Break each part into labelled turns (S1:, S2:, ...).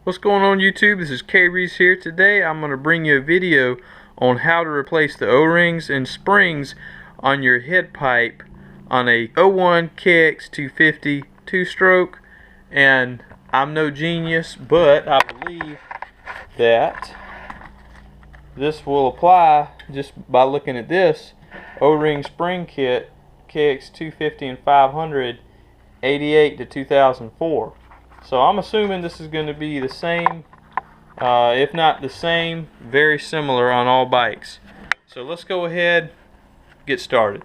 S1: What's going on YouTube? This is KREESE here. Today I'm going to bring you a video on how to replace the O-rings and springs on your head pipe on a 01 KX250 two-stroke. And I'm no genius, but I believe that this will apply just by looking at this O-ring spring kit KX250 and 500 88 to 2004. So I'm assuming this is going to be the same, if not the same, very similar on all bikes. So let's go ahead, get started.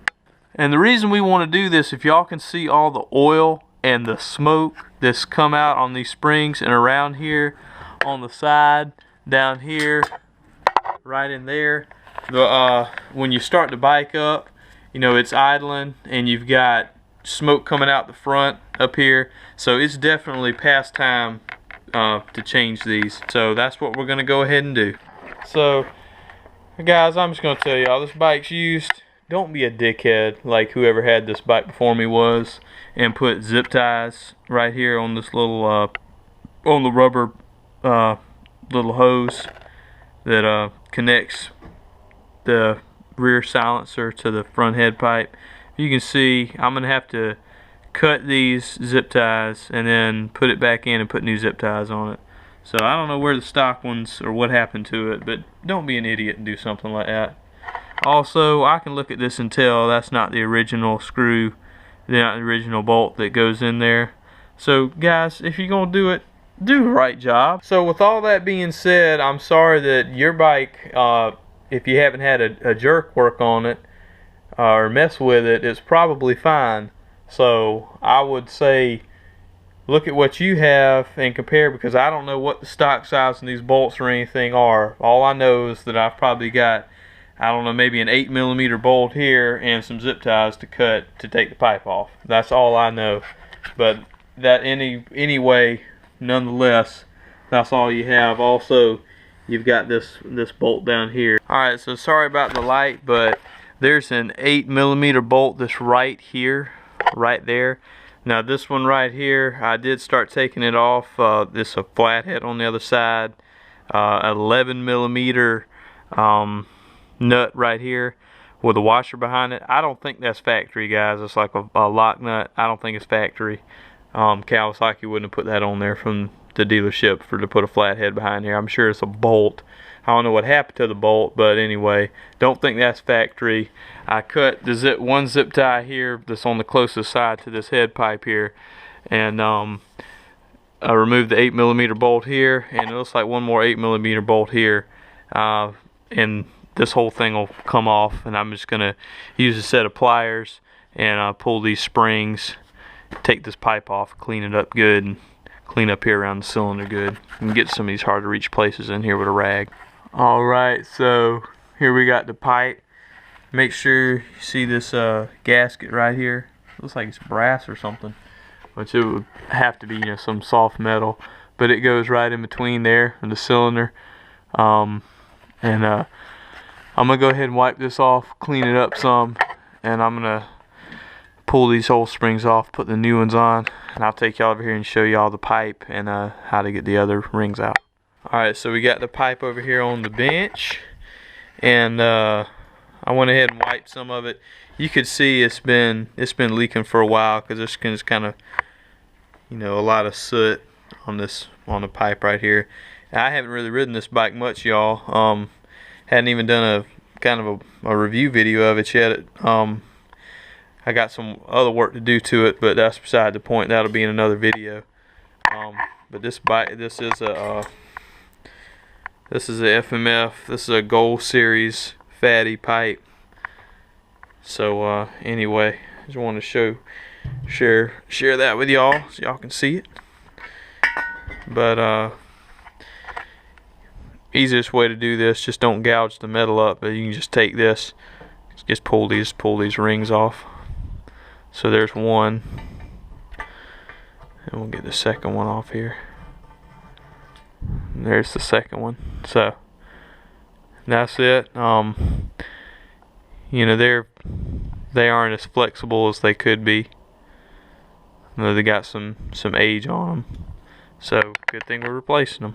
S1: And the reason we want to do this, if y'all can see all the oil and the smoke that's come out on these springs and around here on the side, down here, right in there, when you start the bike up, you know, it's idling and you've got smoke coming out the front up here, so it's definitely past time to change these. So that's what we're gonna go ahead and do. So guys, I'm just gonna tell y'all, this bike's used. Don't be a dickhead like whoever had this bike before me was and put zip ties right here on this little on the rubber little hose that connects the rear silencer to the front head pipe. You can see I'm gonna have to cut these zip ties and then put it back in and put new zip ties on it. So I don't know where the stock ones or what happened to it, but don't be an idiot and do something like that. Also, I can look at this and tell that's not the original screw, not the original bolt that goes in there. So guys, if you're gonna do it, do the right job. So with all that being said, I'm sorry that your bike, if you haven't had a jerk work on it or mess with it, it's probably fine. So I would say look at what you have and compare, because I don't know what the stock size in these bolts or anything are. All I know is that I've probably got, I don't know, maybe an 8mm bolt here and some zip ties to cut to take the pipe off. That's all I know. But that anyway, nonetheless, that's all you have. Also, you've got this bolt down here. Alright, so sorry about the light, but there's an 8mm bolt that's right here, right there. Now this one right here, I did start taking it off. This is a flathead on the other side. 11mm nut right here with a washer behind it. I don't think that's factory, guys. It's like a lock nut. I don't think it's factory. Kawasaki wouldn't have put that on there from the dealership to put a flathead behind here. I'm sure it's a bolt. I don't know what happened to the bolt, but anyway, don't think that's factory. I cut the one zip tie here that's on the closest side to this head pipe here, and I removed the 8mm bolt here, and it looks like one more 8mm bolt here, and this whole thing will come off. And I'm just gonna use a set of pliers and pull these springs, take this pipe off, clean it up good, and clean up here around the cylinder good, and get some of these hard to reach places in here with a rag. Alright, so here we got the pipe. Make sure you see this gasket right here. Looks like it's brass or something, which it would have to be, you know, some soft metal, but it goes right in between there and the cylinder. I'm gonna go ahead and wipe this off, clean it up some, and I'm gonna pull these whole springs off, put the new ones on, and I'll take y'all over here and show y'all the pipe and how to get the other rings out. Alright, so we got the pipe over here on the bench, and I went ahead and wiped some of it. You could see it's been leaking for a while, because there's kind of, you know, a lot of soot on the pipe right here. I haven't really ridden this bike much, y'all. Hadn't even done a kind of a review video of it yet. I got some other work to do to it, but that's beside the point. That'll be in another video. But this bike, this is a FMF. This is a Gold Series fatty pipe. So anyway, just want to share that with y'all so y'all can see it. But easiest way to do this, just don't gouge the metal up, but you can just take this, just pull these rings off. So there's one, and we'll get the second one off here. And there's the second one. So that's it. You know, they aren't as flexible as they could be. You know, they got some age on them. So good thing we're replacing them.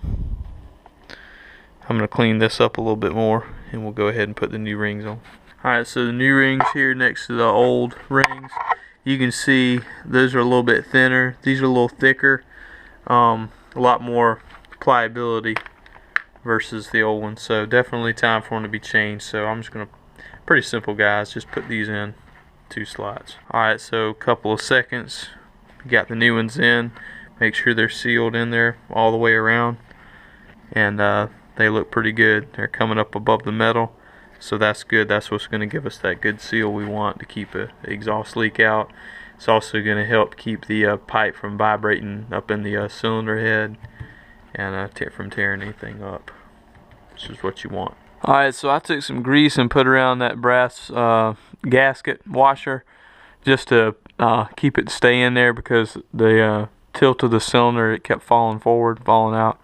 S1: I'm going to clean this up a little bit more and we'll go ahead and put the new rings on. Alright, so the new rings here next to the old rings, you can see those are a little bit thinner. These are a little thicker, a lot more pliability versus the old ones. So definitely time for them to be changed. So I'm just going to, pretty simple guys, just put these in 2 slots. Alright, so a couple of seconds, got the new ones in. Make sure they're sealed in there all the way around, and they look pretty good. They're coming up above the metal, so that's good. That's what's going to give us that good seal we want to keep the exhaust leak out. It's also going to help keep the pipe from vibrating up in the cylinder head and from tearing anything up. This is what you want. Alright, so I took some grease and put around that brass gasket washer just to keep it stay in there, because the tilt of the cylinder, it kept falling forward, falling out.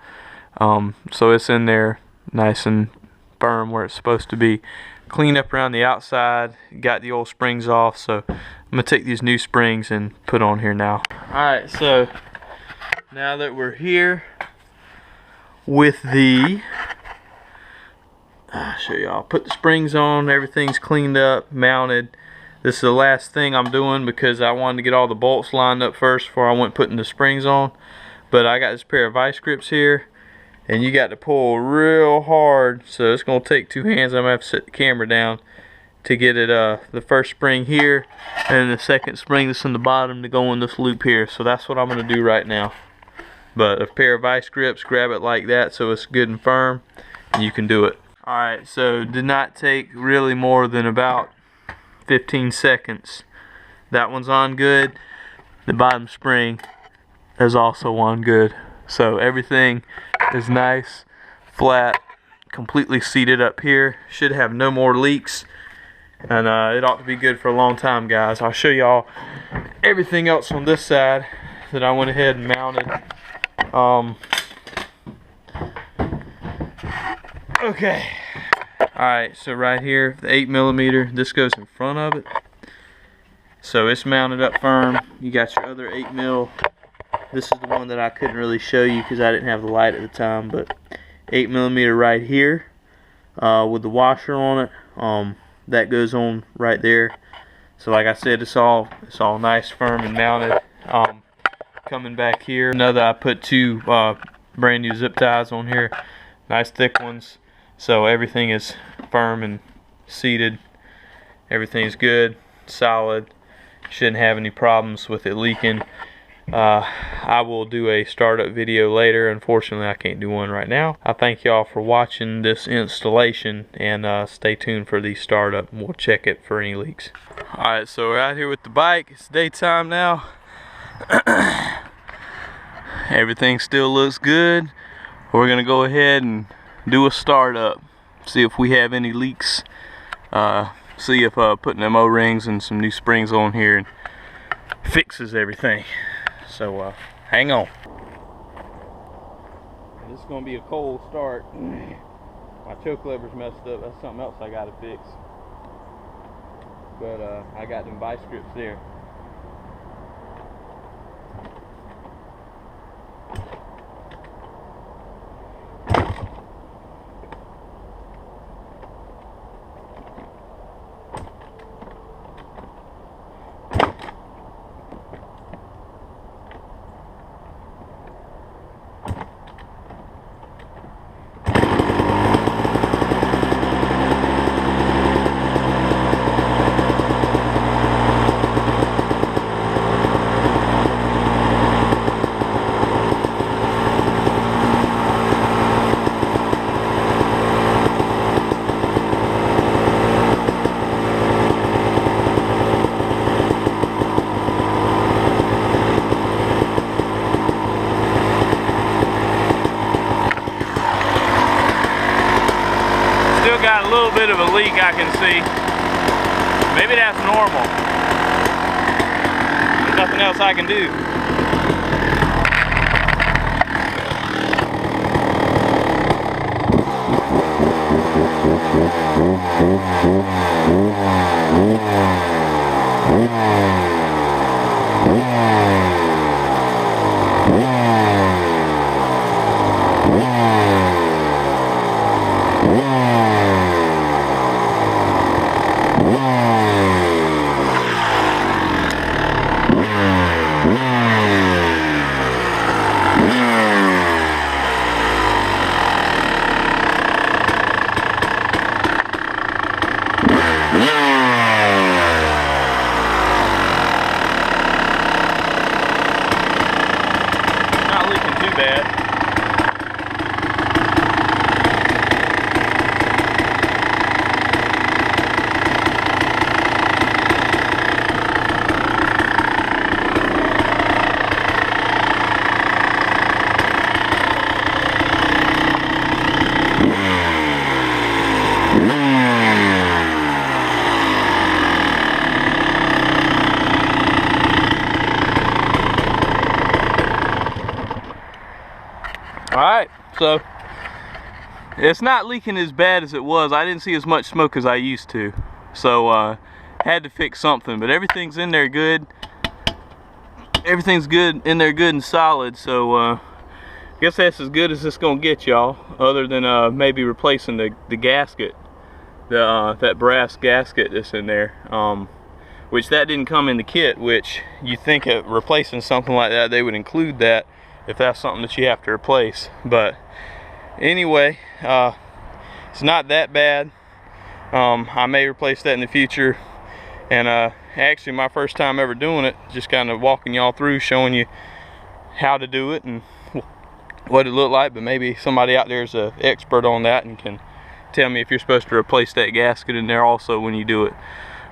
S1: So it's in there nice and firm where it's supposed to be. Clean up around the outside, got the old springs off, so I'm gonna take these new springs and put on here now. Alright, so now that we're here with the, I'll show y'all, put the springs on, everything's cleaned up, mounted. This is the last thing I'm doing because I wanted to get all the bolts lined up first before I went putting the springs on. But I got this pair of vice grips here, and you got to pull real hard, so it's going to take 2 hands. I'm going to have to set the camera down to get it, the first spring here, and the second spring that's in the bottom to go in this loop here. So that's what I'm going to do right now. But a pair of vice grips, grab it like that so it's good and firm, and you can do it. Alright, so did not take really more than about 15 seconds. That one's on good. The bottom spring is also on good. So everything is nice, flat, completely seated up here. Should have no more leaks, and it ought to be good for a long time, guys. I'll show y'all everything else on this side that I went ahead and mounted. Okay. Alright, so right here, the 8mm, this goes in front of it. So it's mounted up firm. You got your other 8mm. This is the one that I couldn't really show you because I didn't have the light at the time, but 8mm right here with the washer on it. That goes on right there. So like I said, it's all nice, firm, and mounted. Coming back here, another, I put 2 brand new zip ties on here, nice thick ones. So everything is firm and seated. Everything's good, solid. Shouldn't have any problems with it leaking. I will do a startup video later. Unfortunately, I can't do one right now. I thank y'all for watching this installation, and stay tuned for the startup. We'll check it for any leaks. Alright, so we're out here with the bike. It's daytime now. Everything still looks good. We're gonna go ahead and do a startup, see if we have any leaks, see if putting them O-rings and some new springs on here fixes everything. So hang on. This is going to be a cold start. My choke lever's messed up. That's something else I got to fix. But I got them vice grips there. Got a little bit of a leak I can see. Maybe that's normal. There's nothing else I can do. Not leaking too bad. Alright, so it's not leaking as bad as it was. I didn't see as much smoke as I used to. So had to fix something, but everything's in there good. Everything's good in there, good and solid. So I guess that's as good as it's gonna get, y'all, other than maybe replacing the gasket, that brass gasket that's in there, which that didn't come in the kit, which you think of replacing something like that, they would include that if that's something that you have to replace. But anyway, it's not that bad. I may replace that in the future. And actually my first time ever doing it, just kind of walking y'all through, showing you how to do it and what it looked like. But maybe somebody out there is an expert on that and can tell me if you're supposed to replace that gasket in there also when you do it.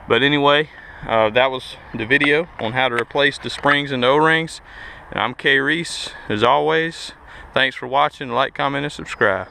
S1: But anyway, that was the video on how to replace the springs and the O-rings. And I'm KREESE, as always. Thanks for watching. Like, comment, and subscribe.